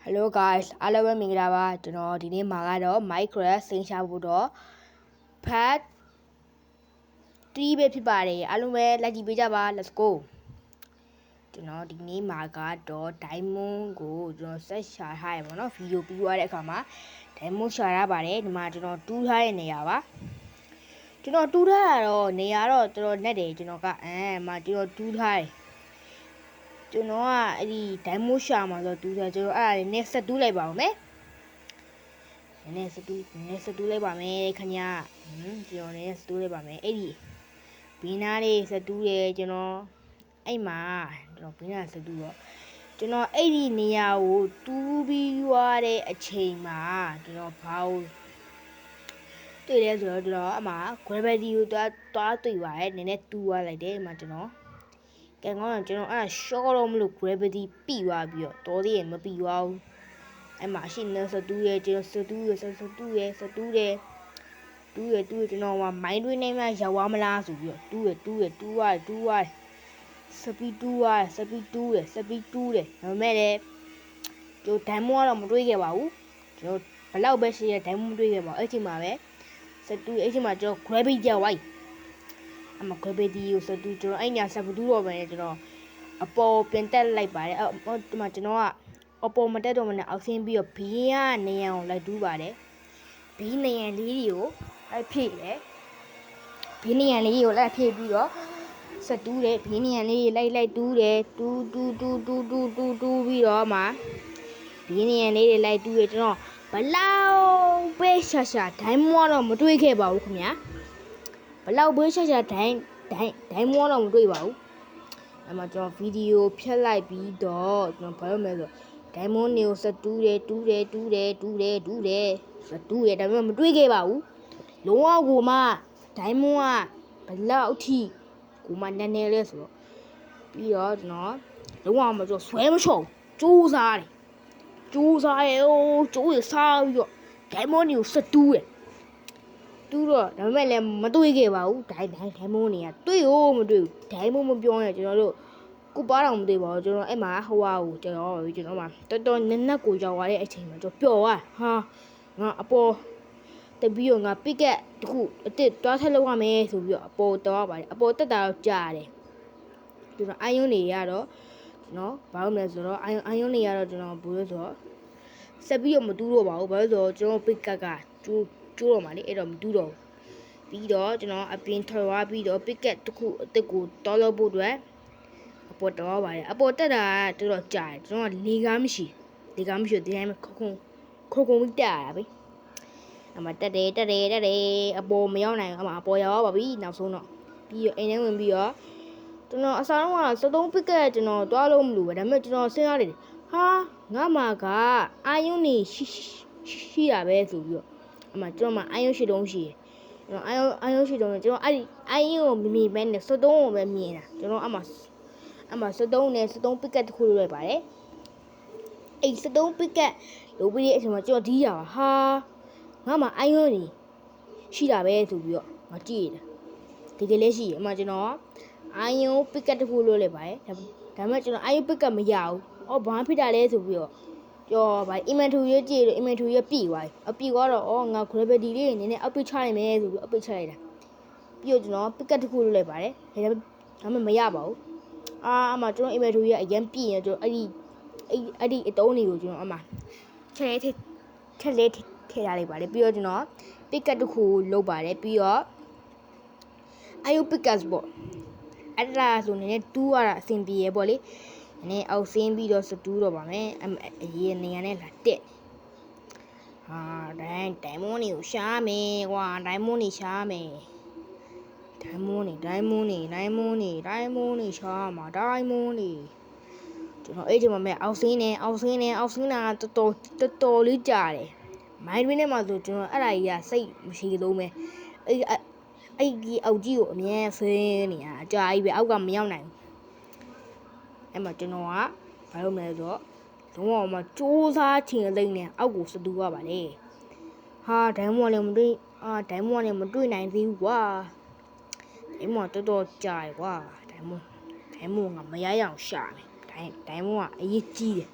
Hello guys အားလုံးပဲမင်္ဂလာပါကျွန်တော်ဒီနေ့မှာကတော့ Minecraft စိန်ရှာဖို့တော့ part 3ပဲဖြစ်ပါတယ်အားလုံးပဲလိုက်ကြည့်ပေးကြပါ let's go ကျွန်တော်ဒီနေ့မှာကတော့ diamond ကိုကျွန်တော်ဆက်ရှာထားရပါတော့ဗီဒီယိုပြီးသွားတဲ့အခါမှာ diamond ရှာရပါတယ်ဒီမှာကျွန်တော်တူးထားတဲ့နေရာပါကျွန်တော်တူးထားတာတော့နေရာတော့တော်တော်နဲ့တယ်ကျွန်တော်ကမှာကျွန်တော်တူးထားတယ်ကျွန်တော်ကအဲ့ဒီ diamond ရှာမှာဆိုတူးထားကျွန်တော်အဲ့ဒါ next တူးလိုက်ပါဦးမယ်နည်းစတူးလိုက်ပါမယ်ခင်ဗျာကျွန်တော်လည်းစတူးလိုက်ပါမယ်အဲ့ဒီဘီနာလေးစတူးရဲကျွန်တော်အဲ့မှာကျွန်တော်ဘီနာစတူးတော့ကျွန်တော်အဲ့ဒီနေရာကိုတူးပြီးရွာတဲ့အချိန်မှာကျွန်တော်ဘာလို့တွေ့လဲဆိုတော့ကျွန်တော်အမှ gravity ကိုတွားတွေ့ပါရဲ့နည်းနည်းတူးသွားလိုက်တယ်အမှကျွန်တော်ကဲငေါ့ကျွန်တော်အဲ့ short တော့မလို့ gravity ပြီသွားပြီးတော့တော်သေးရမပြီသွားဘူးအဲ့မှာရှိနေစတူးရဲကျွန်တော်စတူးရဲကျွန်တော်ကမိုင်းတွင်းနေမှရောက်သွားမလားဆိုပြီးတော့တူးရစပီတူးတယ်ဒါပေမဲ့လည်းကျွန်တော်ဒိုင်မွန်ကတော့မတွေးခဲ့ပါဘူးကျွန်တော်ဘလောက်ပဲရှိရဒိုင်မွန်မတွေးခဲ့ပါဘူးအဲ့ချိန်မှာပဲစတူးအဲ့ချိန်မှာကျွန်တော် gravity ကြောက်ဝိုင်းအမ gravity ကိုစတူးကျွန်တော်အဲ့ညာစပတူးတော့ပဲကျွန်တော်အပေါ်ပြန်တက်လိုက်ပါတယ်ဒီမှာကျွန်တော်ကအပေါ်မတက်တော့မနဲ့အောက်ဆင်းပြီးတော့ဘေးကနေရန်ကိုလိုက်တူးပါတယ်ဘေးနေရန်လေးတွေကိုလိုက်ဖြည့်တယ်ဘေးနေရန်လေးကိုလိုက်ဖြည့်ပြီးတော့စတူးတယ်ဘေးနေရန်လေးလိုက်တူးတယ်တူးပြီးတော့မှဘေးနေရန်လေးတွေလိုက်တူးရကျွန်တော်ဘလောက်ပဲရှာဒိုင်းမွားတော့မတွေးခဲ့ပါဘူးခင်ဗျာဘလောက်ပဲရှာဒိုင်းမွားတော့မတွေးပါဘူးအဲ့မှာကျွန်တော်ဗီဒီယိုဖြတ်လိုက်ပြီးတော့ကျွန်တော်ဘာလုပ်မလဲဆိုဒိုင်မွန်နေကိုစတူးတယ်စတူးတယ်ဒါပေမဲ့မတွေးခဲ့ပါဘူးလုံးဝကိုမှဒိုင်မွန်ကဘလောက်အထိကိုမှနည်းနည်းလဲဆိုတော့ပြီးတော့ကျွန်တော်လုံးဝမဆိုဆွဲမချုံစူးစားတယ်စူးစားပြီးတော့ဒိုင်မွန်နေကိုစတူးတယ်တူးတော့ဒါပေမဲ့လည်းမတွေးခဲ့ပါဘူးဒိုင်မွန်နေကတွေးမတွေးဘူးဒိုင်မွန်မပြောနဲ့ကျွန်တော်တို့ကိုပါတော့မသိပါဘူးကျွန်တော်အဲ့မှာဟိုဟာကိုကျွန်တော်မှတော်နက်ကိုရောက်သွားတဲ့အချိန်မှာကျွန်တော်ပျော်သွားဟာငါအပေါ်တပြီးတော့ငါပစ်ကက်တခုအစ်တွားထက်လောက်ရမယ်ဆိုပြီးတော့အပေါ်တော့ပါတယ်အပေါ်တက်တာတော့ကြားတယ်ကျွန်တော်အိုင်ယွန်းနေရတော့နော်ဘာလို့မလဲဆိုတော့အိုင်ယွန်းနေရတော့ကျွန်တော်ဘူးလို့ဆိုတော့ဆက်ပြီးတော့မတူးတော့ပါဘူးဘာလို့ဆိုတော့ကျွန်တော်ပစ်ကက်ကကျိုးတော့မှလေအဲ့တော့မတူးတော့ပြီးတော့ကျွန်တော်အပြင်ထွက်သွားပြီးတော့ပစ်ကက်တခုအစ်ကိုတောလို့ဖို့အတွက်အပေါ်တော့ပါတယ်အပေါ်တက်တာတော်တော်ကြာတယ်ကျွန်တော်လေကားမရှိဒီတိုင်းမှာခုံပြီးတက်ရတာပဲအမတက်တယ်အပေါ်မရောက်နိုင်ဘူးအမအပေါ်ရောက်ပါပြီနောက်ဆုံးတော့ပြီးတော့အိမ်ထဲဝင်ပြီးတော့ကျွန်တော်အစားလုံးက73ပစ်ကက်ကျွန်တော်တွားလို့မလို့ပဲဒါပေမဲ့ကျွန်တော်စဉ်းစားတယ်ဟာငါမှာကအာယုန်နေရှိတာပဲဆိုပြီးတော့အမကျွန်တော်မှအာယုန်ရှိတုံးရှိတယ်ကျွန်တော်အာယုန်ရှိတုံးကျွန်တော်အဲ့ဒီအာယုန်ကိုမမြင်ပဲနဲ့73ကိုပဲမြင်တာကျွန်တော်အမ73နဲ့73ပစ်ကက်တစ်ခုလိုလိုက်ပါတယ်အဲ့73ပစ်ကက်လို့ပြီးတဲ့အချိန်မှာကျွန်တော်ဒီးရပါဟာငါမှအိုင်ယွန်းနေရှိတာပဲဆိုပြီးတော့မကြည့်တယ်ဒီကလေးရှိရအမှကျွန်တော်အိုင်ယွန်းပစ်ကက်တစ်ခုလိုလိုက်ပါတယ်ဒါပေမဲ့ကျွန်တော်အိုင်ယွန်းပစ်ကက်မရဘူးဘာဖြစ်တာလဲဆိုပြီးတော့ကျော်ဗာ inventory ရကြည့်လို့ inventory ရပြည့်သွားပြီအပြည့်သွားတော့ငါ gravity လေးနည်းနည်းအပ်ပိတ်ချနိုင်မယ်ဆိုပြီးအပ်ပိတ်ချလိုက်တာပြီးတော့ကျွန်တော်ပစ်ကက်တစ်ခုလိုလိုက်ပါတယ်ဒါပေမဲ့မရပါဘူးအမှကျွန်တော် inventory ရအရင်ပြည့်ရင်ကျွန်တော်အဲ့ဒီအတုံးတွေကိုကျွန်တော်အမှထည့်ထည့်ထားလိုက်ပါတယ်ပြီးတော့ကျွန်တော်ပစ်ကတ်တစ်ခုလုပ်ပါတယ်ပြီးတော့အာယုပစ်ကတ်ပေါ့အဲ့ဒါဆိုနေနဲ့တူးရတာအဆင်ပြေရပေါ့လေနည်းအောက်ဆင်းပြီးတော့စတူးတော့ပါမယ်အရေးနေရနဲ့လာတက်ဟာဒိုင်မွန်နေကိုရှားမယ်ကွာဒိုင်မွန်နေရှားမယ်ဒိုင်မွန်နေရှားမှာဒိုင်မွန်နေကျွန်တော်အဲ့ဒီမှာမဲ့အောက်ဆင်းတာတော်တော်လေးကြာတယ်မိုင်းတွင်းထဲမှာဆိုကျွန်တော်အဲ့ဒါကြီးကစိတ်မရှိလို့ပဲအဲ့ဒီအောက်ကြီးကိုအမြဲဆင်းနေတာအကြာကြီးပဲအောက်ကမရောက်နိုင်ဘူးအဲ့မှာကျွန်တော်ကဘာလို့မလဲဆိုတော့လုံးဝမှစူးစားချင်လိမ့်နေအောက်ကိုစတူးရပါလေဟာဒိုင်မွန်လည်းမတွေ့နိုင်သေးဘူးကွာဒိုင်မွန်တော်တော်ကြာရကွာဒိုင်မွန်ကမရရအောင်ရှာမယ်ဒိုင်မွန်ကအရေးကြီးတယ်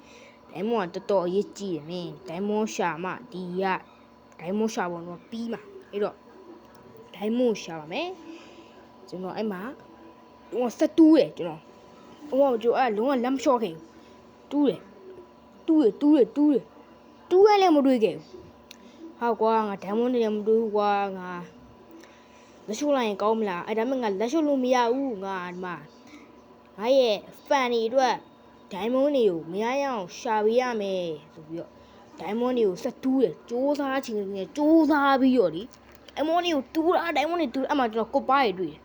ဒိုင်းမွန်ကတော်တော်အရေးကြီးတယ်မင်းဒိုင်းမွန်ရှာမှဒီကဒိုင်းမွန်ရှာပေါ်တော့ပြီးမှာအဲ့တော့ဒိုင်းမွန်ရှာပါမယ်ကျွန်တော်အဲ့မှာတော့ဆက်တူးတယ်ကျွန်တော်ဟိုကကျွန်တော်အဲ့လုံးဝလက်မလျှော့ခဲ့တူးရလည်းမတွေးခဲ့ဘူးဟာကွာငါဒိုင်းမွန်လည်းမတွေးဘူးကွာငါလက်လျှော့လိုက်ရင်ကောင်းမလားအဲ့ဒါမှငါလက်လျှော့လို့မရဘူးငါဒီမှာငါရဲ့ fan တွေအတွက်ဒိုင်းမွန်တွေကိုမရရအောင်ရှာပေးရမယ်ဆိုပြီးတော့ဒိုင်းမွန်တွေကိုဆက်တူးတယ်စူးစားချင်တယ်စူးစားပြီးတော့ဒီဒိုင်းမွန်တွေကိုတူးတာဒိုင်းမွန်တွေတူးအမှကျွန်တော်ကိုပါးတွေတွေ့တယ်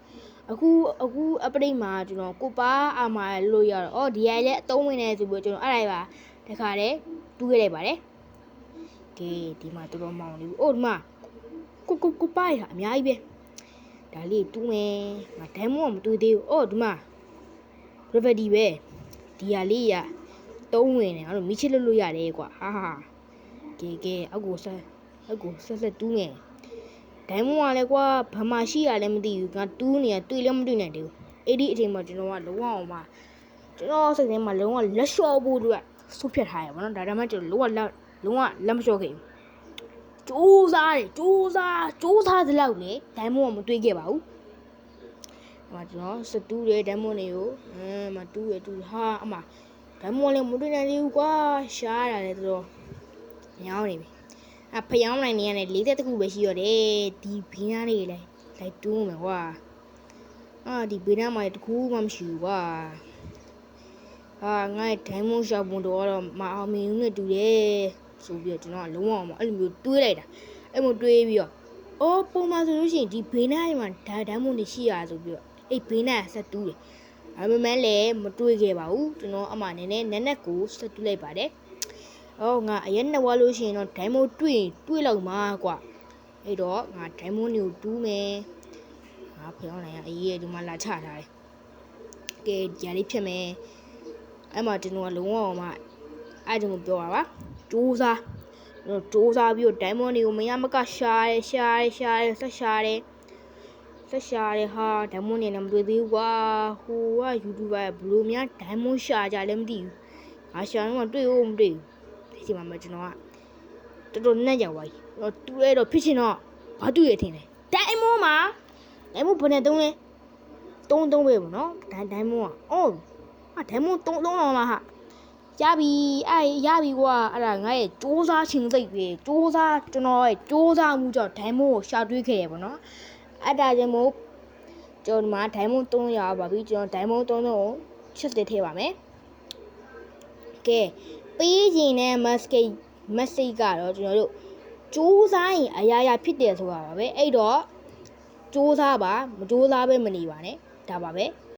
အခုအပရိတ်မှာကျွန်တော်ကိုပါအာမာလို့ရတော့ဒီရိုက်လည်းအသုံးဝင်နေဆိုပြီးကျွန်တော်အဲ့ဒါပါတခါတည်းတူးခဲ့လိုက်ပါတယ်ကဲဒီမှာတော်တော်မောင်နေပြီအိုးဒီမှာကိုပါရအများကြီးပဲဒါလေးတူးမယ်ငါဒိုင်းမွန်ကမတူးသေးဘူးအိုးဒီမှာ gravity ပဲဒီဟာလေးရသုံးဝင်နေအဲ့လိုမိချစ်လို့ရတယ်ကွာဟာကဲအကူဆက်တူးမယ်ဒိုင်းမွန်ကလည်းကွာဘာမှရှိရလည်းမသိဘူးငါတူးနေရတွေ့လည်းမတွေ့နိုင်သေးဘူးအဲ့ဒီအချိန်မှာကျွန်တော်ကလုံးဝအောင်ပါကျွန်တော်စိတ်ထဲမှာလုံးဝလက်လျှော့ဖို့အတွက်ဆုတ်ဖြတ်ထားရပါတော့ဒါမှမဟုတ်ကျွန်တော်လုံးဝလက်မလျှော့ခဲ့ဘူးစူးစားသလောက်လေဒိုင်းမွန်ကမတွေ့ခဲ့ပါဘူးအမကျွန်တော်စတူးတယ်ဒိုင်းမွန်တွေကိုမတူးရဟာအမဒိုင်းမွန်လည်းမတွေ့နိုင်သေးဘူးကွာရှားရတယ်တော်ညောင်းနေပြီဖျောင်းနိုင်နေရတယ်40တခုပဲရှိရတယ်ဒီဘင်းသားလေးလိုက်တူးမယ်ကွာဒီဘင်းသားမှာတခုမှမရှိဘူးကွာငါ့ဒိုင်းမွန်ရှာပုံတော့မအောင်မြင်ဘူးနဲ့တူတယ်ဆိုပြီးတော့ကျွန်တော်ကလုံးဝအောင်အဲ့လိုမျိုးတွေးလိုက်တာအဲ့လိုတွေးပြီးတော့ပုံမှန်ဆိုလို့ရှိရင်ဒီဘင်းသားတွေမှာဒိုင်းမွန်တွေရှိရဆိုပြီးတော့အဲ့ဘင်းသားဆက်တူးတယ်အမှန်လည်းမတွေးခဲ့ပါဘူးကျွန်တော်အမှနည်းနက်ကိုဆက်တူးလိုက်ပါတယ်ငါအရင်နှစ်ဝါလို့ရှိရင်တော့ဒိုင်းမွန်တွေးလောက်မှာကွာအဲ့တော့ငါဒိုင်းမွန်တွေကိုတူးမယ်ငါဖျောင်းနိုင်ရအေးဒီမှာလာချထားတယ်ကဲဂျာလေးဖြစ်မယ်အဲ့မှာကျွန်တော်ကလုံးဝအောင်မှအဲ့ဒါကိုပြောတာပါစူးစားပြီးတော့ဒိုင်းမွန်တွေကိုမရမကရှာတယ်ဆက်ရှာတယ်ဟာဒိုင်းမွန်တွေလည်းမတွေ့သေးဘူးကွာဟိုက YouTuber ဘလို့များဒိုင်းမွန်ရှာကြလည်းမသိဘူးငါရှာတော့တွေ့ဦးမတွေ့ဘူးဒီချိန်မှာကျွန်တော်ကတော်နဲ့ကြောက်ပါပြီတူးရတော့ဖြစ်ချင်တော့ဘာတူးရထင်လဲဒိုင်းမွန်ဘယ်နဲ့တုံးလဲတုံးပဲပေါ့နော်ဒိုင်းမွန်ကဒိုင်းမွန်တုံးတော့လားဟာရပြီကွာအဲ့ဒါငါရဲ့စူးစားခြင်းစိတ်ပဲကျွန်တော်ရဲ့စူးစားမှုကြောင့်ဒိုင်းမွန်ကိုရှာတွေ့ခဲ့ရပေါ့နော်အဲ့ဒါကြောင့်မို့ကျွန်တော်ဒီမှာဒိုင်းမွန်3ရပါပြီကျွန်တော်ဒိုင်းမွန်3ကိုချက်တစ်ထည့်ပါမယ်ကဲပေးခြင်းနဲ့ message ကတော့ကျွန်တော်တို့စူးစားရင်အရာဖြစ်တယ်ဆိုတာပါပဲအဲ့တော့စူးစားပါမစူးစားပဲမနေပါနဲ့ဒါပါပဲ